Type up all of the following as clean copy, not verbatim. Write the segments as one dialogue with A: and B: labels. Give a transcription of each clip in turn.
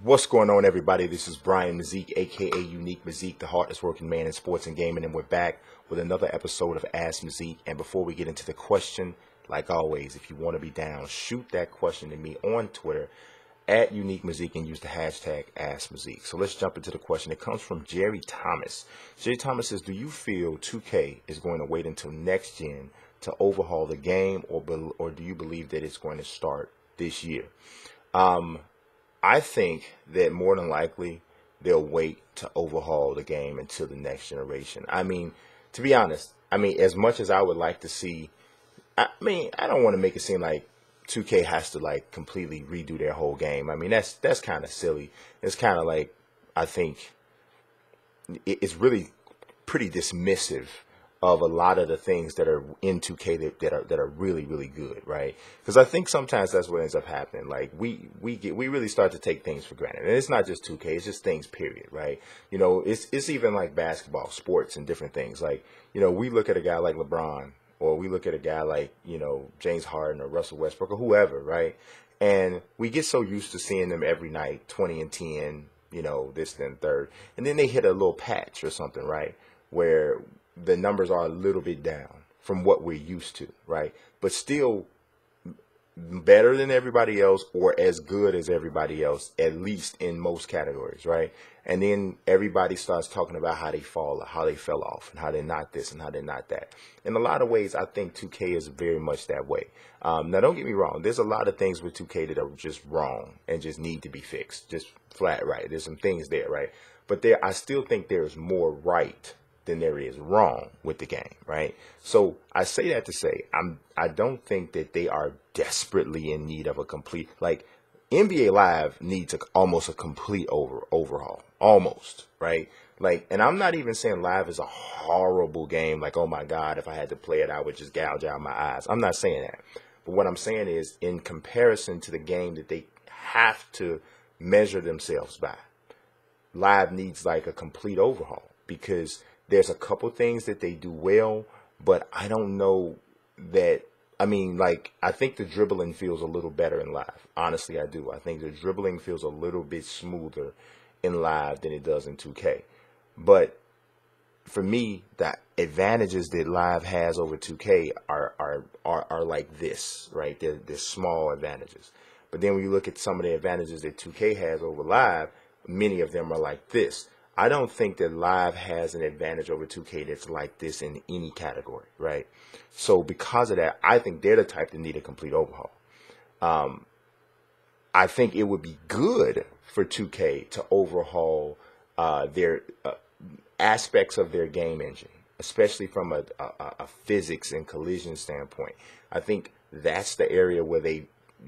A: What's going on, everybody? This is Brian Mazik, aka Unique Mazik, the hardest working man in sports and gaming, and we're back with another episode of Ask Mazik. And before we get into the question, like always, if you want to be down, shoot that question to me on Twitter at Unique Mazik and use the hashtag Ask Mazik. So let's jump into the question. It comes from Jerry Thomas. Jerry Thomas says, "Do you feel 2K is going to wait until next gen to overhaul the game, or do you believe that it's going to start this year?" I think that more than likely they'll wait to overhaul the game until the next generation. I mean, to be honest, as much as I would like to see, I don't want to make it seem like 2K has to like completely redo their whole game. I mean, that's kind of silly. It's kind of like, I think it's really pretty dismissive of a lot of the things that are in 2K that are really, really good, right? Because I think sometimes that's what ends up happening. Like we really start to take things for granted, and it's not just 2K; it's just things, period, right? You know, it's even like basketball, sports, and different things. Like, you know, we look at a guy like LeBron, or we look at a guy like, you know, James Harden or Russell Westbrook or whoever, right? And we get so used to seeing them every night, 20 and 10, you know, this, then third, and then they hit a little patch or something, right, where the numbers are a little bit down from what we're used to, right? But still better than everybody else, or as good as everybody else, at least in most categories, right? And then everybody starts talking about how they how they fell off, and how they're not this and how they're not that. In a lot of ways, I think 2K is very much that way. Now, don't get me wrong. There's a lot of things with 2K that are just wrong and just need to be fixed, just flat right. There's some things there, right? But I still think there's more right than there is wrong with the game, right? So I say that to say I don't think that they are desperately in need of a complete, like, NBA Live needs almost a complete overhaul, almost, right? Like, and I'm not even saying Live is a horrible game, like, oh my God, if I had to play it, I would just gouge out my eyes. I'm not saying that. But what I'm saying is, in comparison to the game that they have to measure themselves by, Live needs like a complete overhaul, because there's a couple things that they do well, but I don't know that. I mean, like, I think the dribbling feels a little better in Live. Honestly, I do. I think the dribbling feels a little bit smoother in Live than it does in 2K. But for me, the advantages that Live has over 2K are like this, right? They're small advantages. But then when you look at some of the advantages that 2K has over Live, many of them are like this. I don't think that Live has an advantage over 2K that's like this in any category, right? So because of that, I think they're the type that need a complete overhaul. I think it would be good for 2K to overhaul their aspects of their game engine, especially from a physics and collision standpoint. I think that's the area where they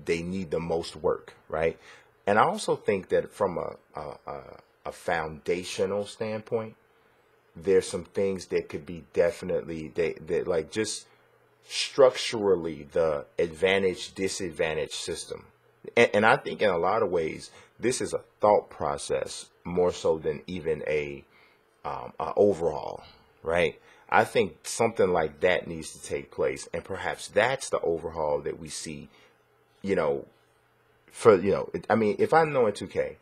A: need the most work, right? And I also think that from a foundational standpoint, there's some things that could be definitely that like just structurally the advantage disadvantage system. And I think in a lot of ways this is a thought process more so than even a overall, right? I think something like that needs to take place, and perhaps that's the overhaul that we see, you know, for, you know, I mean, if I'm knowing 2K,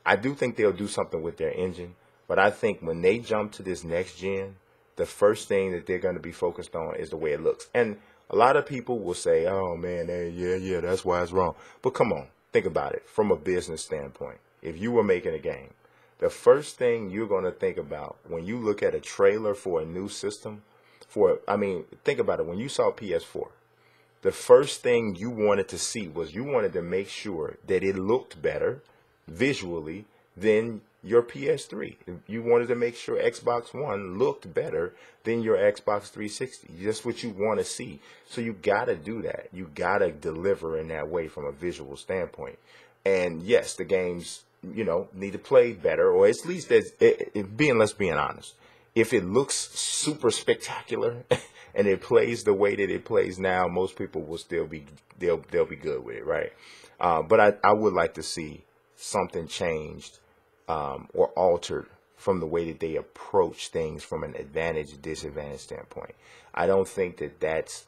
A: I do think they'll do something with their engine, but I think when they jump to this next gen, the first thing that they're going to be focused on is the way it looks. And a lot of people will say, oh man, yeah, that's why it's wrong. But come on, think about it from a business standpoint. If you were making a game, the first thing you're going to think about when you look at a trailer for a new system, think about it. When you saw PS4, the first thing you wanted to see was you wanted to make sure that it looked better visually than your PS3. You wanted to make sure Xbox One looked better than your Xbox 360. That's what you want to see. So you got to do that. You got to deliver in that way from a visual standpoint. And yes, the games, you know, need to play better, or at least let's being honest. If it looks super spectacular and it plays the way that it plays now, most people will still be they'll be good with it, right? But I would like to see something changed or altered from the way that they approach things from an advantage disadvantage standpoint. I don't think that that's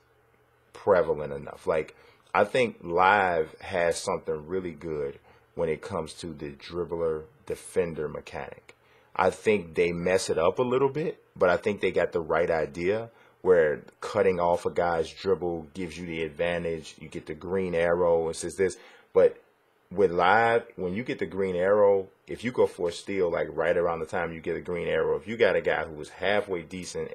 A: prevalent enough. Like, I think Live has something really good when it comes to the dribbler defender mechanic. I think they mess it up a little bit, but I think they got the right idea where cutting off a guy's dribble gives you the advantage. You get the green arrow and says this, but with live, when you get the green arrow, if you go for a steal, like right around the time you get a green arrow, if you got a guy who was halfway decent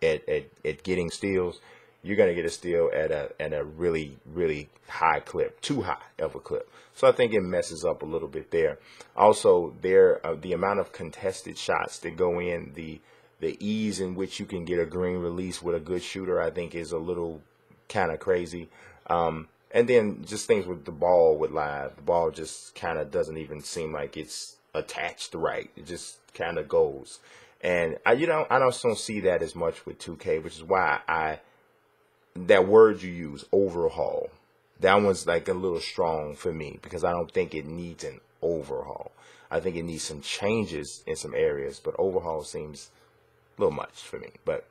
A: at getting steals, you're going to get a steal at a really, really high clip, too high of a clip. So I think it messes up a little bit there. Also, the amount of contested shots that go in, the ease in which you can get a green release with a good shooter, I think is a little kind of crazy. And then just things with the ball with live. The ball just kind of doesn't even seem like it's attached right. It just kind of goes. And I don't see that as much with 2K, which is why that word you use, overhaul, that one's like a little strong for me because I don't think it needs an overhaul. I think it needs some changes in some areas, but overhaul seems a little much for me. But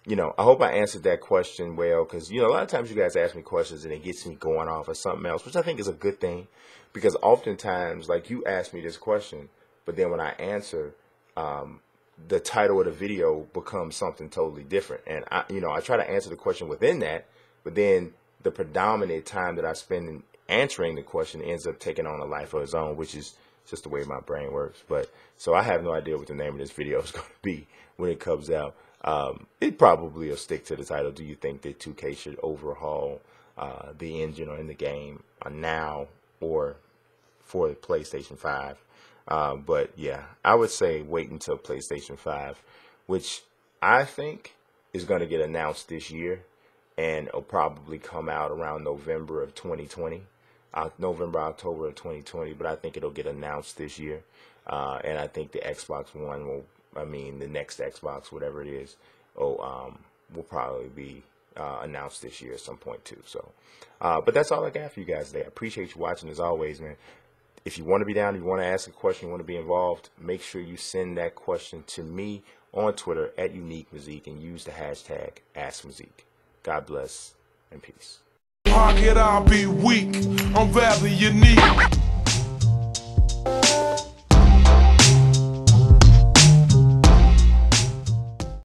A: I hope I answered that question well, because, a lot of times you guys ask me questions and it gets me going off of something else, which I think is a good thing, because oftentimes, like, you ask me this question, but then when I answer, the title of the video becomes something totally different. And I try to answer the question within that, but then the predominant time that I spend in answering the question ends up taking on a life of its own, which is just the way my brain works. But so I have no idea what the name of this video is going to be when it comes out. It probably will stick to the title. Do you think that 2K should overhaul the engine or in the game now or for the PlayStation 5? But yeah, I would say wait until PlayStation 5, which I think is going to get announced this year, and it'll probably come out around November of 2020, October of 2020. But I think it'll get announced this year, and I think the Xbox One the next Xbox, whatever it is, will probably be announced this year at some point too. So, but that's all I got for you guys today. I appreciate you watching as always, man. If you want to be down, if you want to ask a question, you want to be involved, make sure you send that question to me on Twitter at UniqueMazik and use the hashtag AskMazik. God bless and peace.
B: How could I be weak? I'm rather unique.